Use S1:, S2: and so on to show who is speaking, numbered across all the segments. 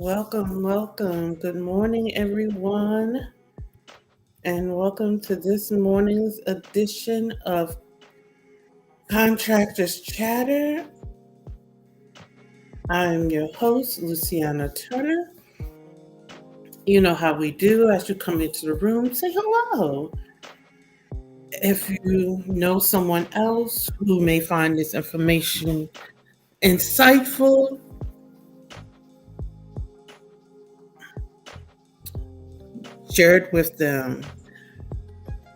S1: Welcome. Good morning, everyone, and welcome to this morning's edition of Contractors Chatter. I'm your host, Luciana Turner. You know how we do. As you come into the room, say hello. If you know someone else who may find this information insightful, share it with them.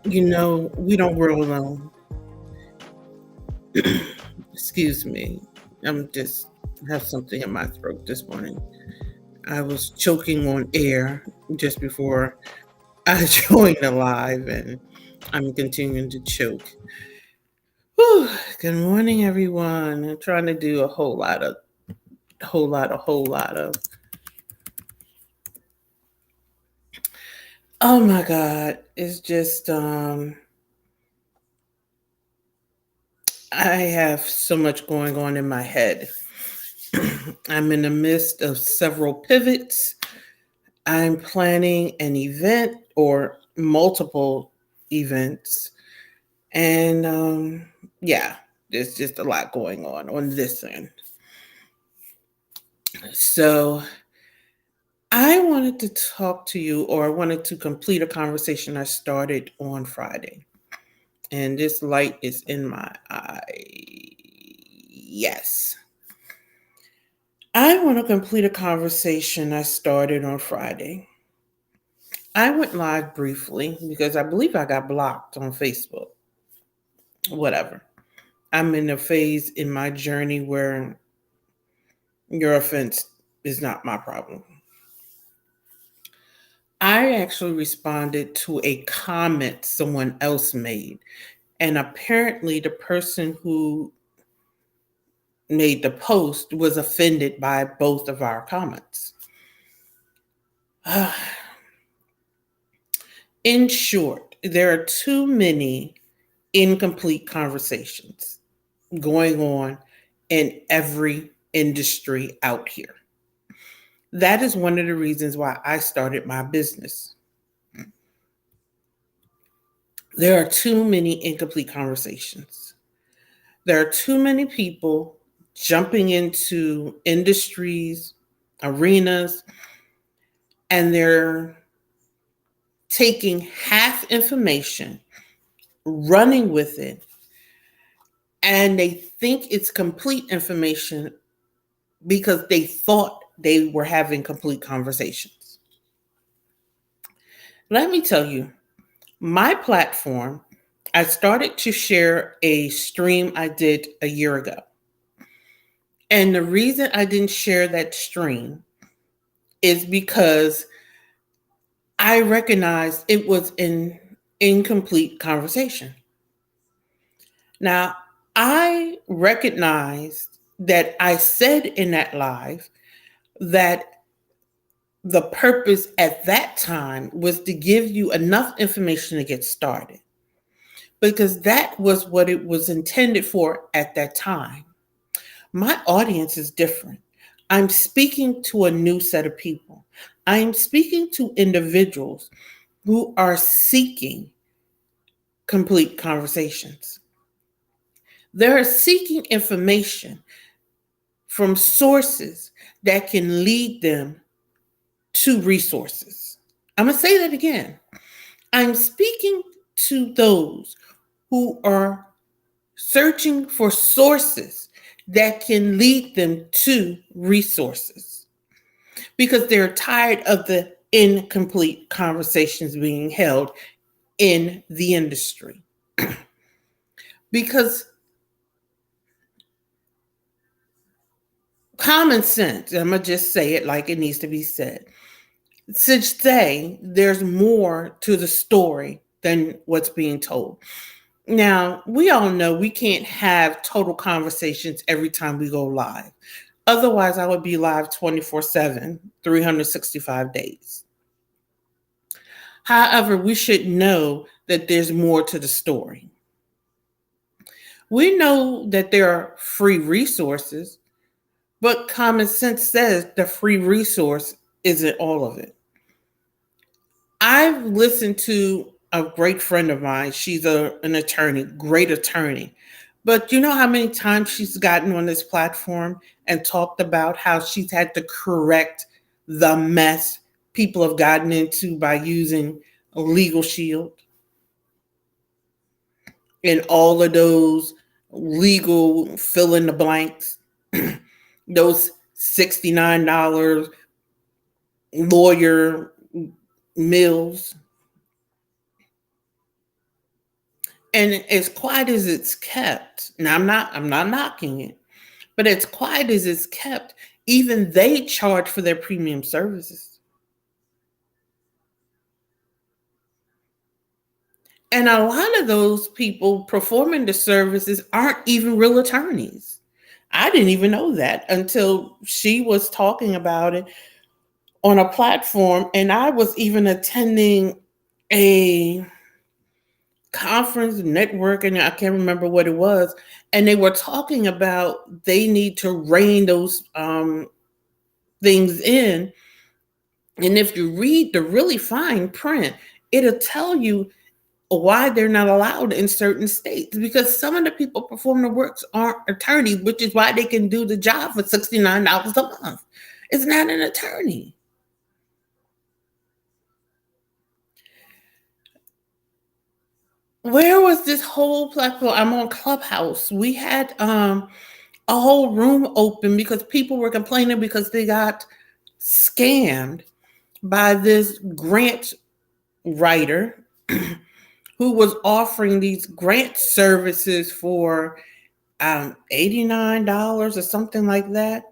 S1: You know, we don't grow alone. Excuse me. I'm just have something in my throat this morning. I was choking on air just before I joined the live, and I'm continuing to choke. Whew. Good morning, everyone. I'm trying to do a whole lot of. Oh my God! It's just I have so much going on in my head. I'm in the midst of several pivots. I'm planning an event or multiple events. And yeah, there's just a lot going on this end. So I wanted to talk to you, or I wanted to complete a conversation I started on Friday. And this light is in my eye. Yes. I want to complete a conversation I started on Friday. I went live briefly because I believe I got blocked on Facebook. Whatever. I'm in a phase in my journey where your offense is not my problem. I actually responded to a comment someone else made. And apparently, the person who made the post was offended by both of our comments. In short, there are too many incomplete conversations going on in every industry out here. That is one of the reasons why I started my business. There are too many incomplete conversations. There are too many people jumping into industries, arenas, and they're taking half information, running with it, and they think it's complete information because they thought they were having complete conversations. Let me tell you, my platform, I started to share a stream I did a year ago. And the reason I didn't share that stream is because I recognized it was an incomplete conversation. Now, I recognized that I said in that live that the purpose at that time was to give you enough information to get started, because that was what it was intended for at that time. My audience is different. I'm speaking to a new set of people. I'm speaking to individuals who are seeking complete conversations. They're seeking information from sources that can lead them to resources. I'm going to say that again. I'm speaking to those who are searching for sources that can lead them to resources, because they're tired of the incomplete conversations being held in the industry. Because common sense, I'm going to just say it like it needs to be said, should say there's more to the story than what's being told. Now, we all know we can't have total conversations every time we go live. Otherwise, I would be live 24/7, 365 days. However, we should know that there's more to the story. We know that there are free resources, But common sense says the free resource isn't all of it. I've listened to a great friend of mine. She's an attorney, great attorney. But you know how many times she's gotten on this platform and talked about how she's had to correct the mess people have gotten into by using a legal shield and all of those legal fill in the blanks, those $69 lawyer mills. And as quiet as it's kept, now I'm not knocking it, but as quiet as it's kept, even they charge for their premium services. And a lot of those people performing the services aren't even real attorneys. I didn't even know that until she was talking about it on a platform. And I was even attending a conference network, and I can't remember what it was. And they were talking about they need to rein those things in. And if you read the really fine print, it'll tell you why they're not allowed in certain states, because some of the people performing the works aren't attorneys, which is why they can do the job for $69 a month. It's not an attorney. Where was this whole platform? I'm on Clubhouse. We had a whole room open because people were complaining because they got scammed by this grant writer who was offering these grant services for $89 or something like that,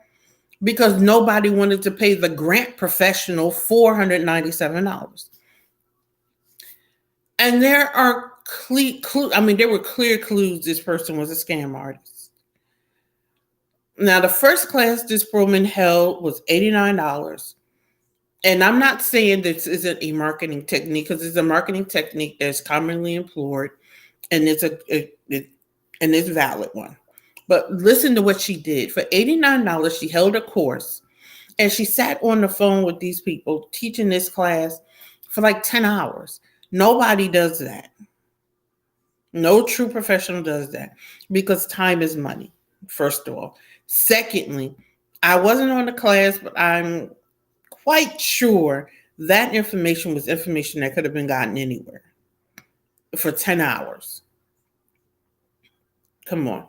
S1: because nobody wanted to pay the grant professional $497. And there are there were clear clues this person was a scam artist. Now, the first class this woman held was $89. And I'm not saying this isn't a marketing technique, because it's a marketing technique that's commonly employed, and it's a valid one. But listen to what she did. For $89, she held a course, and she sat on the phone with these people teaching this class for like 10 hours. Nobody does that. No true professional does that, because time is money, first of all. Secondly, I wasn't on the class, but I'm quite sure that information was information that could have been gotten anywhere for 10 hours. Come on.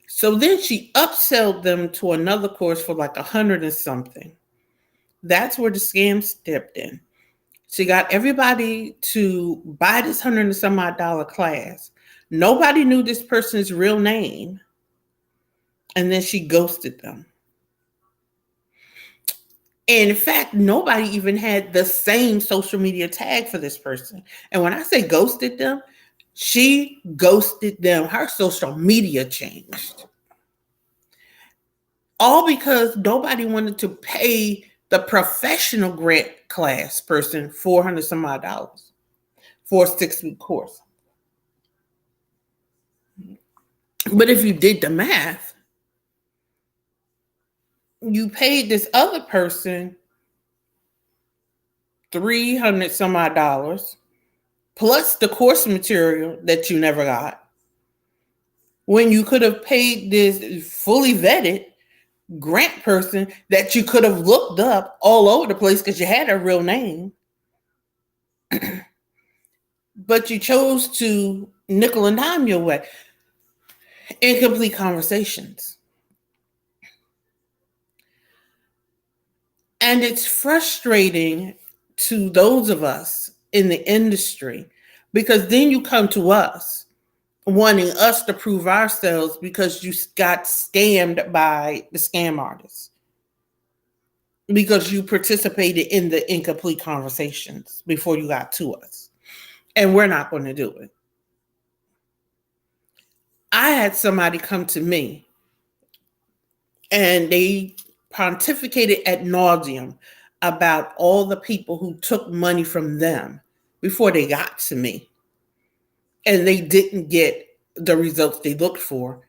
S1: So then she upsold them to another course for like 100 and something. That's where the scam stepped in. She got everybody to buy this 100 and some odd dollar class. Nobody knew this person's real name. And then she ghosted them. And in fact, nobody even had the same social media tag for this person. And when I say ghosted them, she ghosted them. Her social media changed. All because nobody wanted to pay the professional grant class person 400 some odd dollars for a 6-week course. But if you did the math, you paid this other person 300 some odd dollars plus the course material that you never got, when you could have paid this fully vetted grant person that you could have looked up all over the place because you had her real name. But you chose to nickel and dime your way. Incomplete conversations. And it's frustrating to those of us in the industry, because then you come to us wanting us to prove ourselves because you got scammed by the scam artists, because you participated in the incomplete conversations before you got to us. And we're not going to do it. I had somebody come to me and they pontificated ad nauseum about all the people who took money from them before they got to me. And they didn't get the results they looked for.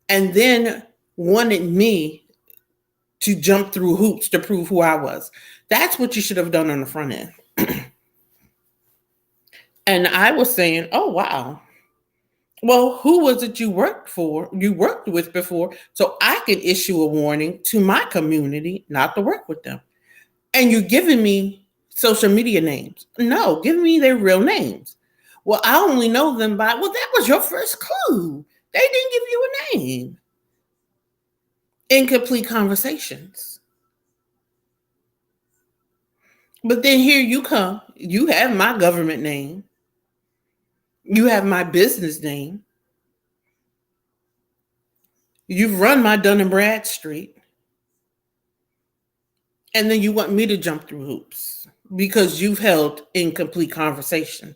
S1: And then wanted me to jump through hoops to prove who I was. That's what you should have done on the front end. And I was saying, oh, wow. Well, who was it you worked with before, so I can issue a warning to my community not to work with them? And you're giving me social media names. No, give me their real names. Well, I only know them by, well, that was your first clue. They didn't give you a name. Incomplete conversations. But then here you come. You have my government name. You have my business name. You've run my Dun and Bradstreet. And then you want me to jump through hoops because you've held incomplete conversations.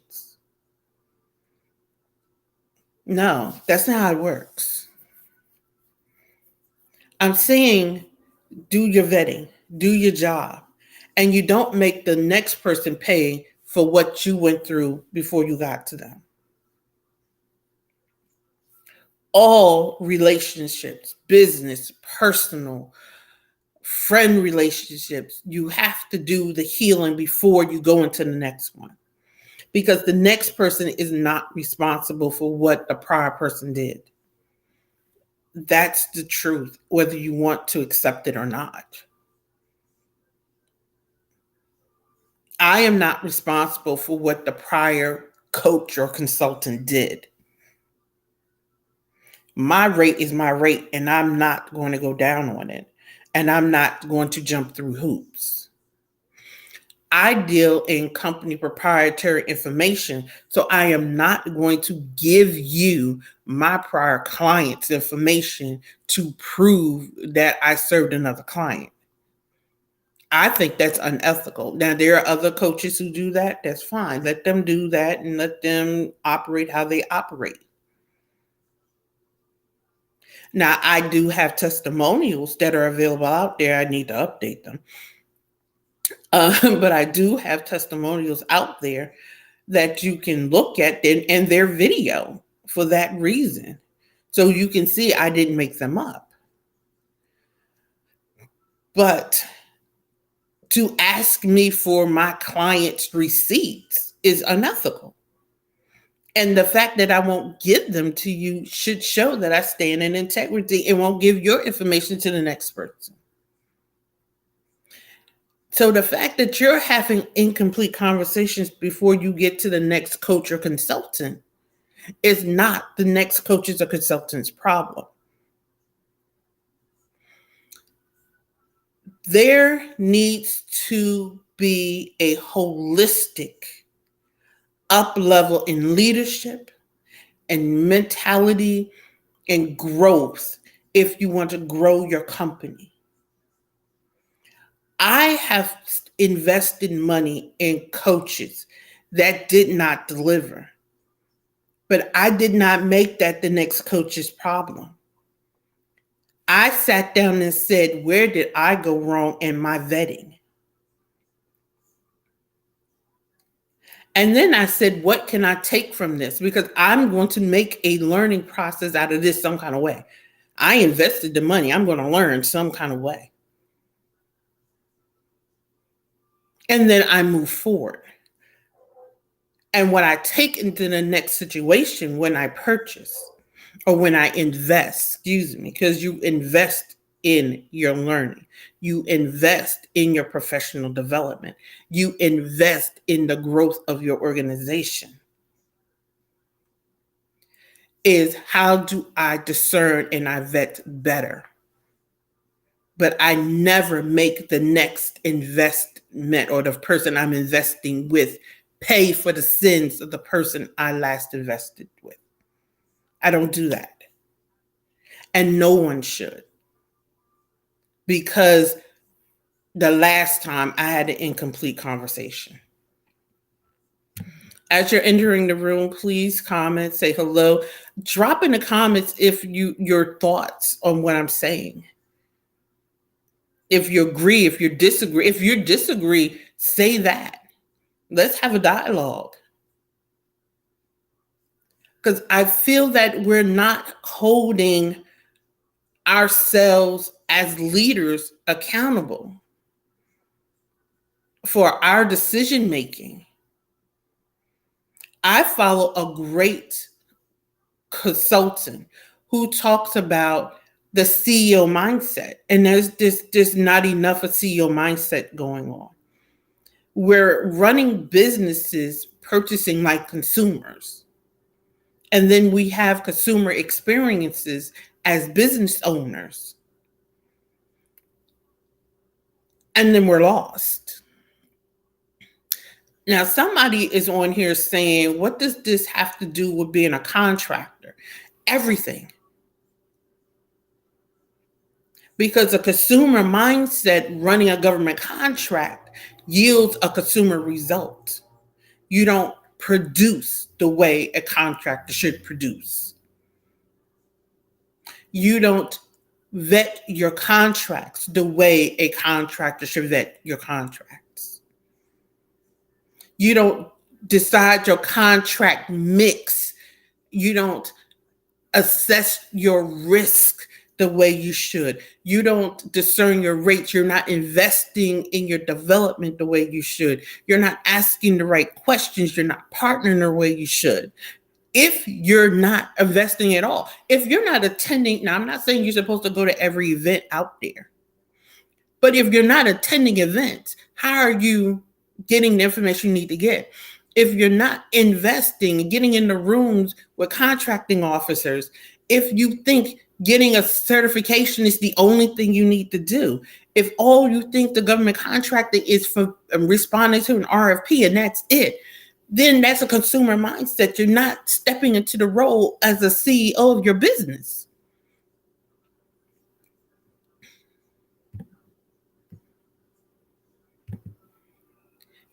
S1: No, that's not how it works. I'm saying do your vetting, do your job, and you don't make the next person pay for what you went through before you got to them. All relationships, business, personal, friend relationships, you have to do the healing before you go into the next one. Because the next person is not responsible for what the prior person did. That's the truth, whether you want to accept it or not. I am not responsible for what the prior coach or consultant did. My rate is my rate, and I'm not going to go down on it. And I'm not going to jump through hoops. I deal in company proprietary information, so I am not going to give you my prior client's information to prove that I served another client. I think that's unethical. Now, there are other coaches who do that. That's fine. Let them do that and let them operate how they operate. Now, I do have testimonials that are available out there. I need to update them. But I do have testimonials out there that you can look at and their video for that reason. So you can see I didn't make them up. But to ask me for my client's receipts is unethical. And the fact that I won't give them to you should show that I stand in integrity and won't give your information to the next person. So the fact that you're having incomplete conversations before you get to the next coach or consultant is not the next coach's or consultant's problem. There needs to be a holistic up level in leadership and mentality and growth if you want to grow your company. I have invested money in coaches that did not deliver, but I did not make that the next coach's problem. I sat down and said, where did I go wrong in my vetting? And then I said, what can I take from this? Because I'm going to make a learning process out of this some kind of way. I invested the money. I'm going to learn some kind of way. And then I move forward. And what I take into the next situation when I purchase or when I invest, because you invest in your learning, you invest in your professional development, you invest in the growth of your organization, is how do I discern and I vet better? But I never make the next investment or the person I'm investing with pay for the sins of the person I last invested with. I don't do that. And no one should. Because the last time I had an incomplete conversation. As you're entering the room, please comment, say hello. Drop in the comments if your thoughts on what I'm saying. If you agree, if you disagree. If you disagree, say that. Let's have a dialogue. Because I feel that we're not holding ourselves as leaders accountable for our decision making. I follow a great consultant who talks about the CEO mindset, and there's just not enough of CEO mindset going on. We're running businesses purchasing like consumers, and then we have consumer experiences as business owners, and then we're lost. Now, somebody is on here saying, what does this have to do with being a contractor? Everything. Because a consumer mindset running a government contract yields a consumer result. You don't produce the way a contractor should produce. You don't vet your contracts the way a contractor should vet your contracts. You don't decide your contract mix. You don't assess your risk the way you should. You don't discern your rates. You're not investing in your development the way you should. You're not asking the right questions. You're not partnering the way you should. If you're not investing at all, if you're not attending, now I'm not saying you're supposed to go to every event out there, but if you're not attending events, how are you getting the information you need to get? If you're not investing and getting in the rooms with contracting officers, if you think getting a certification is the only thing you need to do, if all you think the government contracting is for responding to an RFP and that's it, then that's a consumer mindset. You're not stepping into the role as a CEO of your business.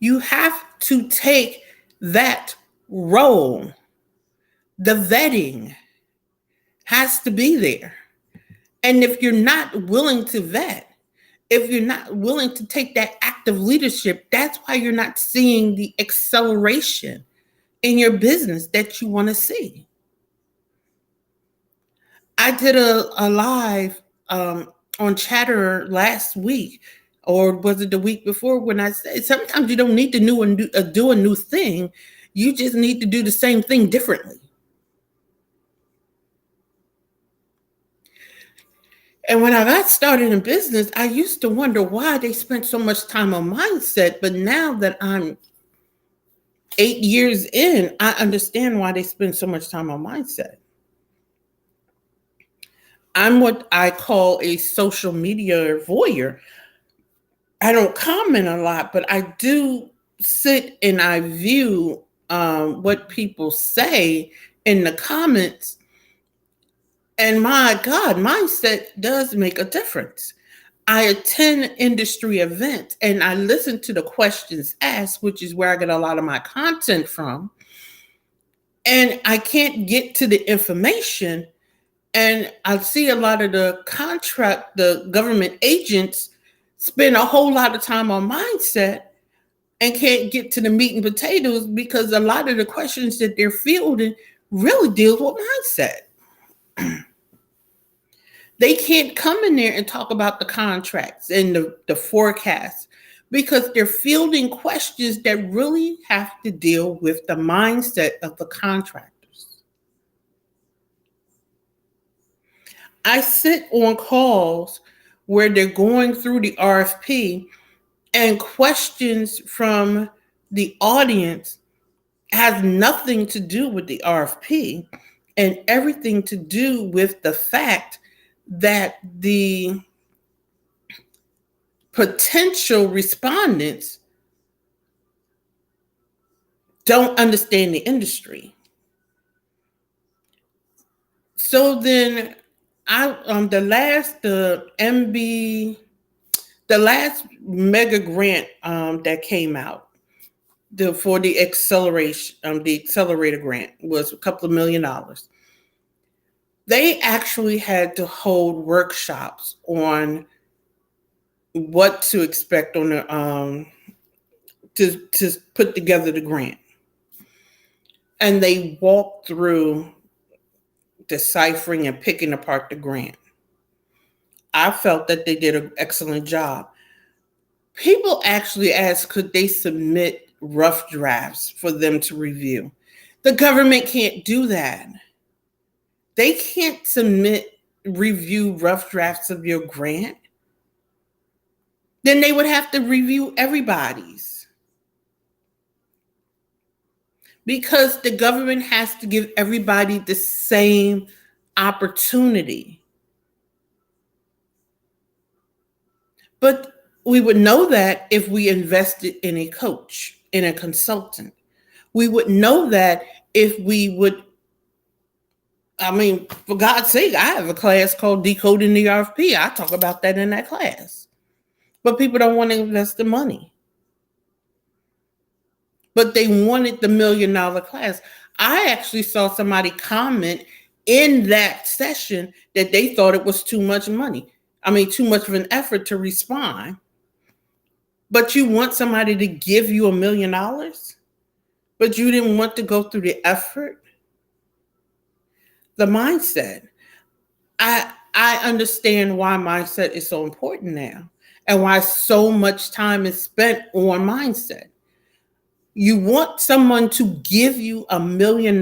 S1: You have to take that role. The vetting has to be there. And if you're not willing to vet, if you're not willing to take that active leadership, that's why you're not seeing the acceleration in your business that you want to see. I did a live on Chatter last week, or was it the week before, when I said sometimes you don't need to do a new thing. You just need to do the same thing differently. And when I got started in business, I used to wonder why they spent so much time on mindset. But now that I'm 8 years in, I understand why they spend so much time on mindset. I'm what I call a social media voyeur. I don't comment a lot, but I do sit and I view what people say in the comments. And my God, mindset does make a difference. I attend industry events and I listen to the questions asked, which is where I get a lot of my content from. And I can't get to the information. And I see a lot of the government agents spend a whole lot of time on mindset and can't get to the meat and potatoes, because a lot of the questions that they're fielding really deals with mindset. They can't come in there and talk about the contracts and the forecasts, because they're fielding questions that really have to deal with the mindset of the contractors. I sit on calls where they're going through the RFP and questions from the audience has nothing to do with the RFP and everything to do with the fact that the potential respondents don't understand the industry. So then the last mega grant that came out for the the accelerator grant was a couple of $1 million. They actually had to hold workshops on what to expect on the to put together the grant. And they walked through deciphering and picking apart the grant. I felt that they did an excellent job. People actually asked, could they submit rough drafts for them to review? The government can't do that. They can't review rough drafts of your grant. Then they would have to review everybody's. Because the government has to give everybody the same opportunity. But we would know that if we invested in a coach, in a consultant. We would know that if we would, for God's sake, I have a class called Decoding the RFP. I talk about that in that class. But people don't want to invest the money. But they wanted the $1 million class. I actually saw somebody comment in that session that they thought it was too much money. Too much of an effort to respond. But you want somebody to give you $1 million, but you didn't want to go through the effort. The mindset. I understand why mindset is so important now and why so much time is spent on mindset. You want someone to give you $1 million,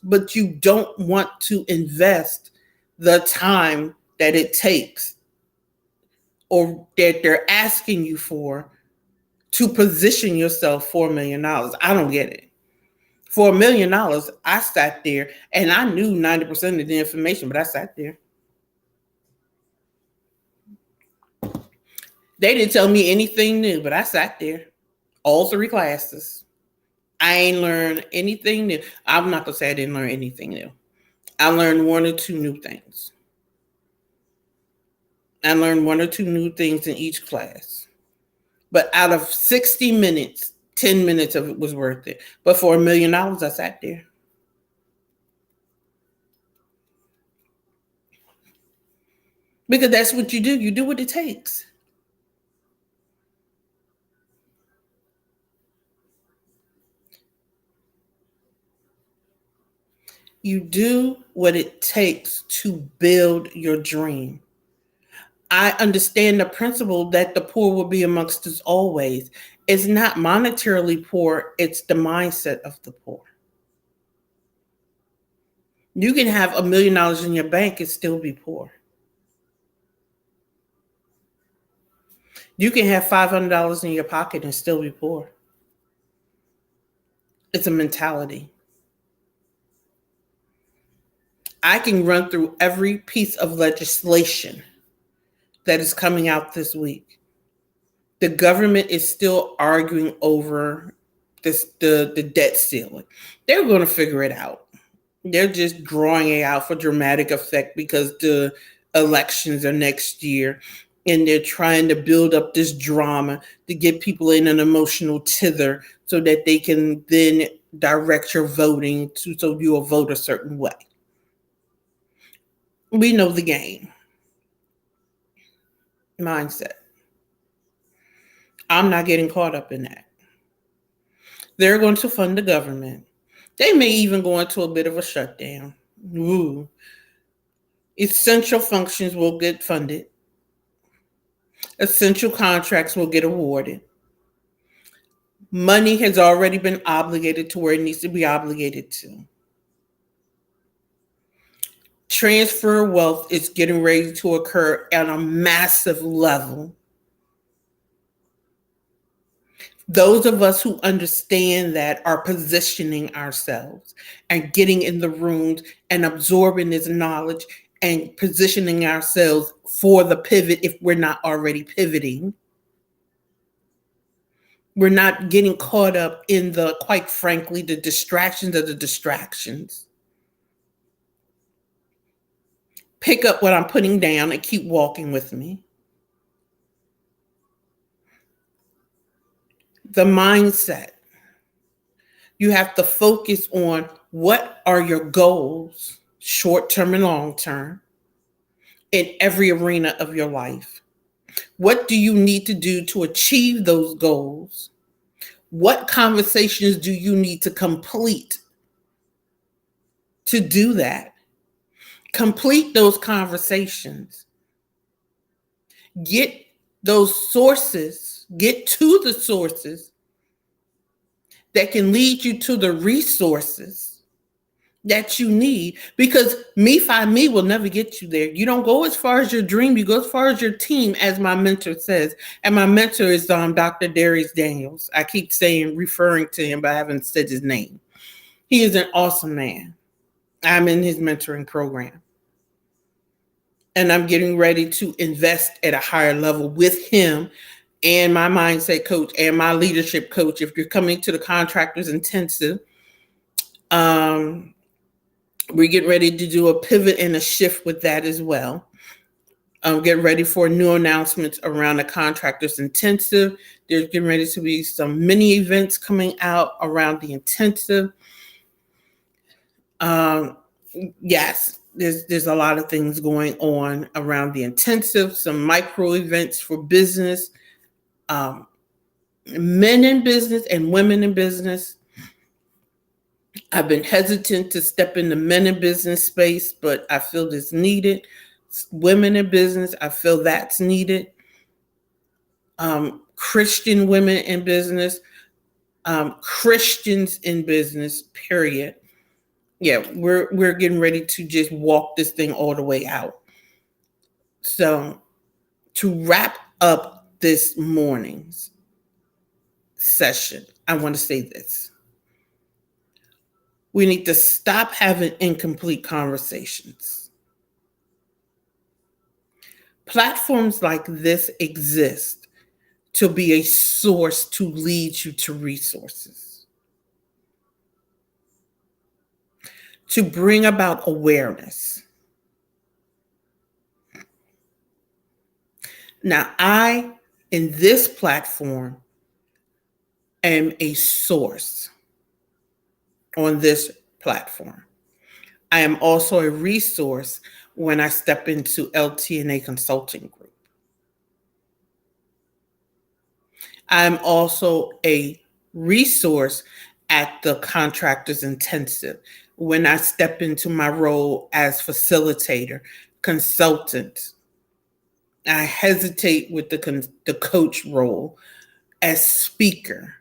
S1: but you don't want to invest the time that it takes or that they're asking you for to position yourself for $1 million. I don't get it. For $1 million, I sat there and I knew 90% of the information, but I sat there. They didn't tell me anything new, but I sat there. All 3 classes. I ain't learned anything new. I'm not going to say I didn't learn anything new. I learned 1 or 2 new things. I learned 1 or 2 new things in each class. But out of 60 minutes, 10 minutes of it was worth it. But for $1 million, I sat there. Because that's what you do. You do what it takes. You do what it takes to build your dream. I understand the principle that the poor will be amongst us always. It's not monetarily poor, it's the mindset of the poor. You can have $1 million in your bank and still be poor. You can have $500 in your pocket and still be poor. It's a mentality. I can run through every piece of legislation that is coming out this week. The government is still arguing over the debt ceiling. They're going to figure it out. They're just drawing it out for dramatic effect because the elections are next year. And they're trying to build up this drama to get people in an emotional tither so that they can then direct your voting so you will vote a certain way. We know the game. Mindset. I'm not getting caught up in that. They're going to fund the government. They may even go into a bit of a shutdown. Ooh. Essential functions will get funded. Essential contracts will get awarded. Money has already been obligated to where it needs to be obligated to. Transfer wealth is getting ready to occur at a massive level. Those of us who understand that are positioning ourselves and getting in the rooms and absorbing this knowledge and positioning ourselves for the pivot if we're not already pivoting. We're not getting caught up in quite frankly, the distractions of the distractions. Pick up what I'm putting down and keep walking with me. The mindset. You have to focus on what are your goals, short-term and long-term, in every arena of your life. What do you need to do to achieve those goals? What conversations do you need to complete to do that? Complete those conversations. Get those sources, get to the sources that can lead you to the resources that you need, because me find me will never get you there. You don't go as far as your dream, you go as far as your team, as my mentor says. And my mentor is Dr. Darius Daniels. I keep referring to him, but I haven't said his name. He is an awesome man. I'm in his mentoring program. And I'm getting ready to invest at a higher level with him and my mindset coach and my leadership coach. If you're coming to the Contractors Intensive, we get ready to do a pivot and a shift with that as well. Get ready for new announcements around the Contractors Intensive. There's getting ready to be some mini events coming out around the intensive. Yes, there's a lot of things going on around the intensive, some micro events for business, men in business and women in business. I've been hesitant to step in the men in business space, but I feel it's needed. Women in business, I feel that's needed. Christian women in business, Christians in business, period. Yeah, we're getting ready to just walk this thing all the way out. So to wrap up this morning's session, I want to say this. We need to stop having incomplete conversations. Platforms like this exist to be a source to lead you to resources, to bring about awareness. Now, I, in this platform, am a source on this platform. I am also a resource when I step into LT&A Consulting Group. I'm also a resource at the Contractors Intensive when I step into my role as facilitator, consultant. I hesitate with the coach role as speaker.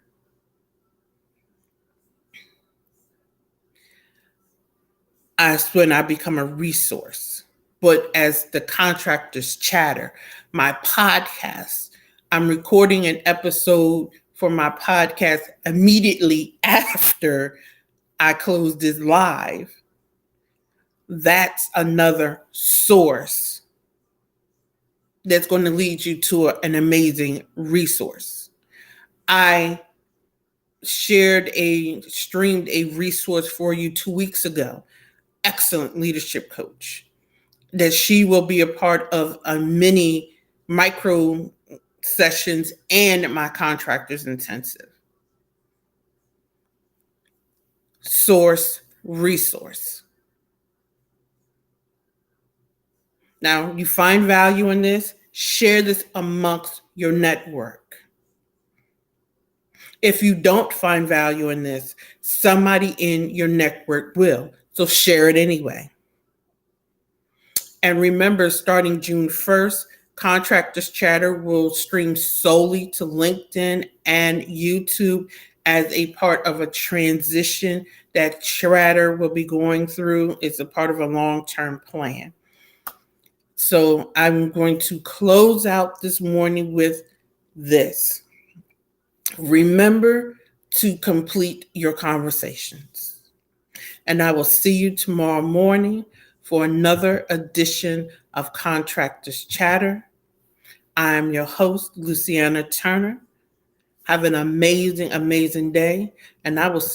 S1: That's when I become a resource. But as the Contractors Chatter, my podcast, I'm recording an episode for my podcast immediately after I close this live. That's another source that's going to lead you to an amazing resource. I streamed a resource for you 2 weeks ago. Excellent leadership coach, that she will be a part of a mini micro sessions and my Contractors Intensive. Source, resource. Now, you find value in this, share this amongst your network. If you don't find value in this, somebody in your network will. So share it anyway. And remember, starting June 1st, Contractors Chatter will stream solely to LinkedIn and YouTube as a part of a transition that Chatter will be going through. It's a part of a long-term plan. So I'm going to close out this morning with this. Remember to complete your conversations. And I will see you tomorrow morning for another edition of Contractors Chatter. I'm your host, Luciana Turner. Have an amazing, amazing day, and I will see